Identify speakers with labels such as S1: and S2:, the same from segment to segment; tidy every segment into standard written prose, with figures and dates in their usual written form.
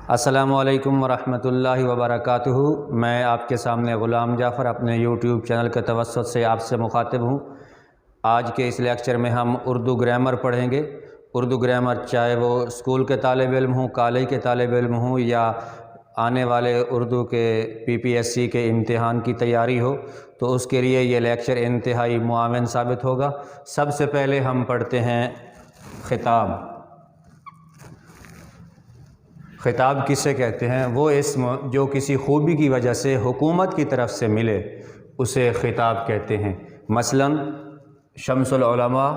S1: السلام علیکم ورحمۃ اللہ وبرکاتہ۔ میں آپ کے سامنے غلام جعفر اپنے یوٹیوب چینل کے توسط سے آپ سے مخاطب ہوں۔ آج کے اس لیکچر میں ہم اردو گرامر پڑھیں گے۔ اردو گرامر چاہے وہ اسکول کے طالب علم ہوں، کالج کے طالب علم ہوں، یا آنے والے اردو کے PPSC کے امتحان کی تیاری ہو، تو اس کے لیے یہ لیکچر انتہائی معاون ثابت ہوگا۔ سب سے پہلے ہم پڑھتے ہیں خطاب۔ خطاب کسے کہتے ہیں؟ وہ اسم جو کسی خوبی کی وجہ سے حکومت کی طرف سے ملے اسے خطاب کہتے ہیں۔ مثلا شمس العلماء،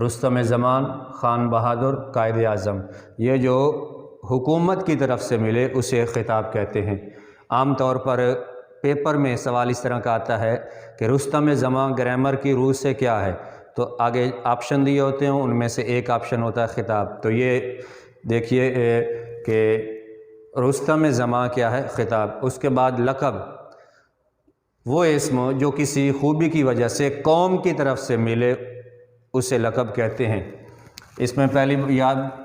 S1: رستم زمان، خان بہادر، قائد اعظم، یہ جو حکومت کی طرف سے ملے اسے خطاب کہتے ہیں۔ عام طور پر پیپر میں سوال اس طرح کا آتا ہے کہ رستم زمان گرامر کی روح سے کیا ہے، تو آگے آپشن دیے ہوتے ہیں، ان میں سے ایک آپشن ہوتا ہے خطاب۔ تو یہ دیکھیے کہ رستم زمان کیا ہے؟ خطاب۔ اس کے بعد لقب، وہ اسم جو کسی خوبی کی وجہ سے قوم کی طرف سے ملے اسے لقب کہتے ہیں۔ اس میں پہلی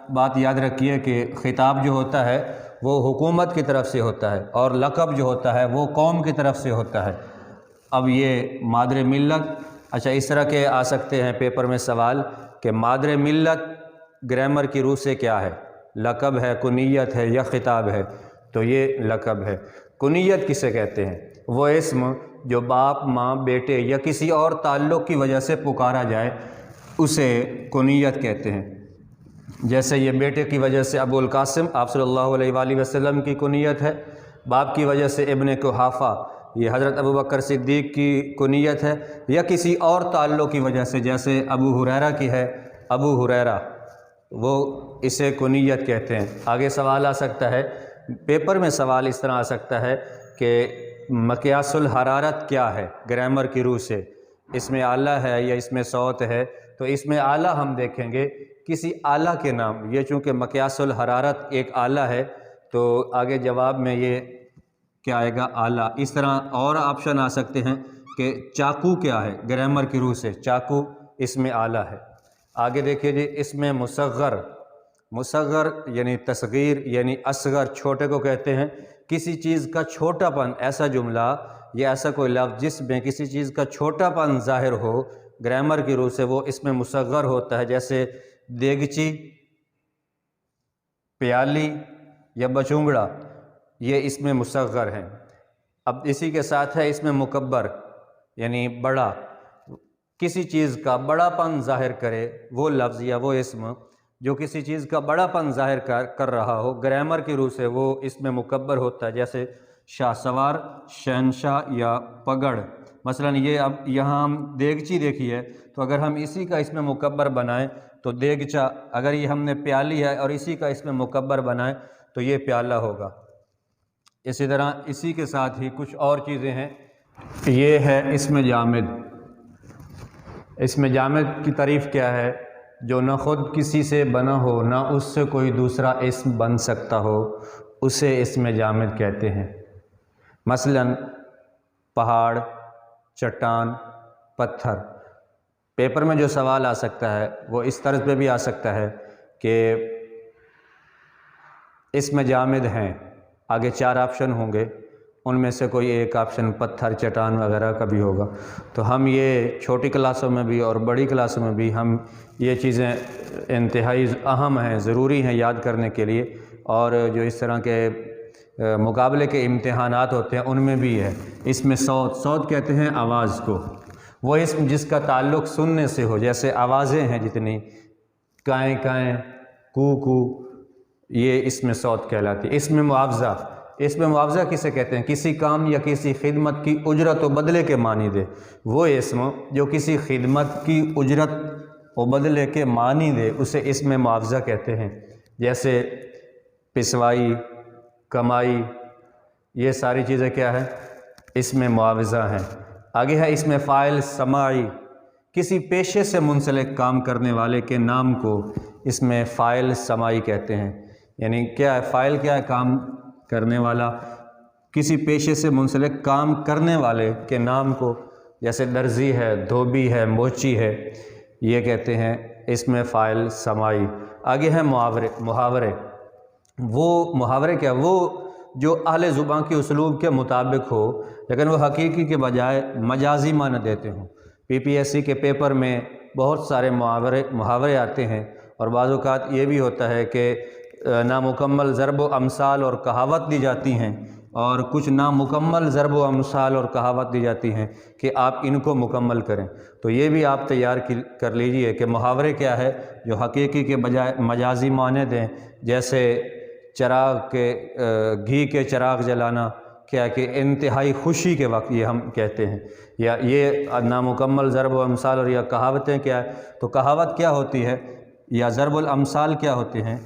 S1: بات یاد رکھیے کہ خطاب جو ہوتا ہے وہ حکومت کی طرف سے ہوتا ہے، اور لقب جو ہوتا ہے وہ قوم کی طرف سے ہوتا ہے۔ اب یہ مادر ملت، اچھا اس طرح کے آ سکتے ہیں پیپر میں سوال کہ مادر ملت گرامر کی روح سے کیا ہے؟ لقب ہے، کنیت ہے، یا خطاب ہے؟ تو یہ لقب ہے۔ کنیت کسے کہتے ہیں؟ وہ اسم جو باپ، ماں، بیٹے یا کسی اور تعلق کی وجہ سے پکارا جائے اسے کنیت کہتے ہیں۔ جیسے یہ بیٹے کی وجہ سے ابو القاسم آپ صلی اللہ علیہ وآلہ وسلم کی کنیت ہے، باپ کی وجہ سے ابن قحافہ یہ حضرت ابوبکر صدیق کی کنیت ہے، یا کسی اور تعلق کی وجہ سے جیسے ابو ہریرہ کی ہے ابو ہریرہ، وہ اسے کنیت کہتے ہیں۔ آگے سوال آ سکتا ہے، پیپر میں سوال اس طرح آ سکتا ہے کہ مقیاس الحرارت کیا ہے گرامر کی روح سے؟ اس میں اعلیٰ ہے یا اس میں صوت ہے؟ تو اس میں اعلیٰ ہم دیکھیں گے کسی اعلیٰ کے نام، یہ چونکہ مقیاس الحرارت ایک اعلیٰ ہے تو آگے جواب میں یہ کیا آئے گا؟ اعلیٰ۔ اس طرح اور آپشن آ سکتے ہیں کہ چاقو کیا ہے گرامر کی روح سے؟ چاقو اس میں اعلیٰ ہے۔ آگے دیکھیے جی، اس میں مصغر، مصغر یعنی تصغیر یعنی اصغر، چھوٹے کو کہتے ہیں۔ کسی چیز کا چھوٹا پن، ایسا جملہ یا ایسا کوئی لفظ جس میں کسی چیز کا چھوٹا پن ظاہر ہو گرامر کی روح سے، وہ اس میں مصغر ہوتا ہے۔ جیسے دیگچی، پیالی یا بچونگڑا، یہ اس میں مصغر ہیں۔ اب اسی کے ساتھ ہے اس میں مکبر یعنی بڑا، کسی چیز کا بڑا پن ظاہر کرے وہ لفظ یا وہ اسم جو کسی چیز کا بڑا پن ظاہر کر رہا ہو گرامر کی روح سے، وہ اس میں مکبر ہوتا ہے۔ جیسے شاہ سوار، شہنشاہ یا پگڑ۔ مثلا یہ اب یہاں ہم دیگچی دیکھی ہے، تو اگر ہم اسی کا اس میں مکبر بنائیں تو دیگچا، اگر یہ ہم نے پیالی ہے اور اسی کا اس میں مکبر بنائیں تو یہ پیالہ ہوگا۔ اسی طرح اسی کے ساتھ ہی کچھ اور چیزیں ہیں۔ یہ ہے اسم جامد۔ اسم جامد کی تعریف کیا ہے؟ جو نہ خود کسی سے بنا ہو نہ اس سے کوئی دوسرا اسم بن سکتا ہو، اسے اسم جامد کہتے ہیں۔ مثلا پہاڑ، چٹان، پتھر۔ پیپر میں جو سوال آ سکتا ہے وہ اس طرز پہ بھی آ سکتا ہے کہ اسم جامد ہیں، آگے 4 آپشن ہوں گے، ان میں سے کوئی ایک آپشن پتھر، چٹان وغیرہ کا بھی ہوگا۔ تو ہم یہ چھوٹی کلاسوں میں بھی اور بڑی کلاسوں میں بھی ہم یہ چیزیں انتہائی اہم ہیں، ضروری ہیں یاد کرنے کے لیے، اور جو اس طرح کے مقابلے کے امتحانات ہوتے ہیں ان میں بھی ہے۔ اس میں صوت، صوت کہتے ہیں آواز کو، وہ اسم جس کا تعلق سننے سے ہو، جیسے آوازیں ہیں جتنی، کائیں کائیں، کو کو، یہ اس میں صوت کہلاتی ہے۔ اس میں معاوضہ، اس میں معاوضہ کسے کہتے ہیں؟ کسی کام یا کسی خدمت کی اجرت و بدلے کے معنی دے، وہ اسم جو کسی خدمت کی اجرت و بدلے کے معنی دے اسے اس میں معاوضہ کہتے ہیں۔ جیسے پسوائی، کمائی، یہ ساری چیزیں کیا ہے؟ اس میں معاوضہ ہیں۔ آگے ہے اس میں فاعل سماعی، کسی پیشے سے منسلک کام کرنے والے کے نام کو اس میں فاعل سماعی کہتے ہیں۔ یعنی کیا ہے؟ فاعل کیا ہے؟ کام کرنے والا، کسی پیشے سے منسلک کام کرنے والے کے نام کو، جیسے درزی ہے، دھوبی ہے، موچی ہے، یہ کہتے ہیں اس میں فاعل سماعی۔ آگے ہے محاورے۔ محاورے وہ محاورے کیا، وہ جو اہل زبان کے اسلوب کے مطابق ہو لیکن وہ حقیقی کے بجائے مجازی معنی دیتے ہوں۔ PPSC کے پیپر میں بہت سارے محاورے آتے ہیں، اور بعض اوقات یہ بھی ہوتا ہے کہ نامکمل ضرب و امثال اور کہاوت دی جاتی ہیں، اور کچھ نامکمل ضرب و امثال اور کہاوت دی جاتی ہیں کہ آپ ان کو مکمل کریں۔ تو یہ بھی آپ تیار کر لیجئے کہ محاورے کیا ہے جو حقیقی کے بجائے مجازی معنی دیں، جیسے چراغ کے گھی کے چراغ جلانا کیا کہ انتہائی خوشی کے وقت یہ ہم کہتے ہیں، یا یہ نامکمل ضرب و امثال اور یا کہاوتیں کیا ہے۔ تو کہاوت کیا ہوتی ہے یا ضرب الامثال کیا ہوتے ہیں؟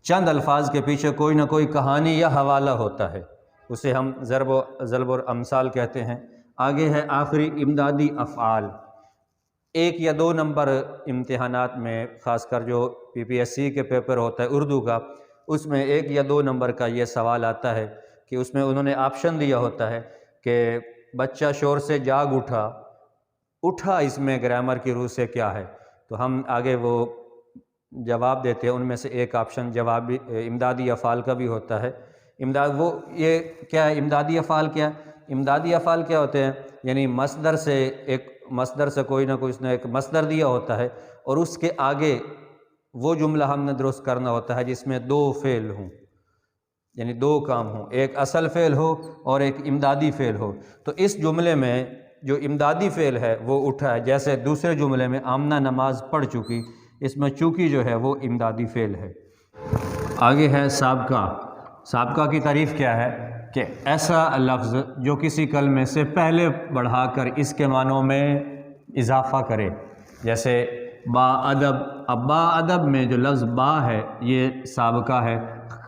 S1: چند الفاظ کے پیچھے کوئی نہ کوئی کہانی یا حوالہ ہوتا ہے، اسے ہم ضرب الامثال کہتے ہیں۔ آگے ہے آخری امدادی افعال۔ 1 یا 2 نمبر امتحانات میں، خاص کر جو PPSC کے پیپر ہوتا ہے اردو کا، اس میں 1 یا 2 نمبر کا یہ سوال آتا ہے کہ اس میں انہوں نے آپشن دیا ہوتا ہے کہ بچہ شور سے جاگ اٹھا، اٹھا اس میں گرامر کی روح سے کیا ہے؟ تو ہم آگے وہ جواب دیتے ہیں، ان میں سے ایک آپشن جوابی امدادی افعال کا بھی ہوتا ہے۔ وہ یہ کیا ہے امدادی افعال کیا ہے؟ امدادی افعال کیا ہوتے ہیں؟ یعنی مصدر سے کوئی نہ کوئی اس نے ایک مصدر دیا ہوتا ہے، اور اس کے آگے وہ جملہ ہم نے درست کرنا ہوتا ہے جس میں 2 فعل ہوں، یعنی 2 کام ہوں، ایک اصل فعل ہو اور ایک امدادی فعل ہو۔ تو اس جملے میں جو امدادی فعل ہے وہ اٹھا ہے، جیسے دوسرے جملے میں آمنہ نماز پڑھ چکی، اس میں چونکہ جو ہے وہ امدادی فعل ہے۔ آگے ہے سابقہ۔ سابقہ کی تعریف کیا ہے کہ ایسا لفظ جو کسی کلمے سے پہلے بڑھا کر اس کے معنوں میں اضافہ کرے، جیسے با ادب۔ اب با ادب میں جو لفظ با ہے یہ سابقہ ہے۔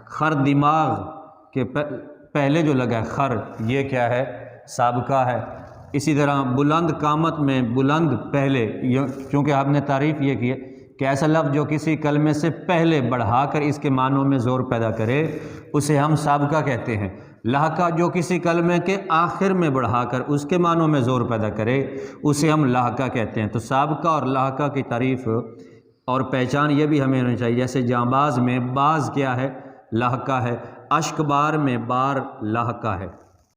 S1: خر دماغ کے پہلے جو لگا ہے خر، یہ کیا ہے؟ سابقہ ہے۔ اسی طرح بلند قامت میں بلند پہلے، چونکہ آپ نے تعریف یہ کی ہے کہ ایسا لفظ جو کسی کلمے سے پہلے بڑھا کر اس کے معنوں میں زور پیدا کرے اسے ہم سابقہ کہتے ہیں۔ لاحقہ جو کسی کلمے کے آخر میں بڑھا کر اس کے معنوں میں زور پیدا کرے اسے ہم لاحقہ کہتے ہیں۔ تو سابقہ اور لاحقہ کی تعریف اور پہچان یہ بھی ہمیں ہونی چاہیے، جیسے جانباز میں باز کیا ہے؟ لاحقہ ہے۔ اشک بار میں بار لاحقہ ہے۔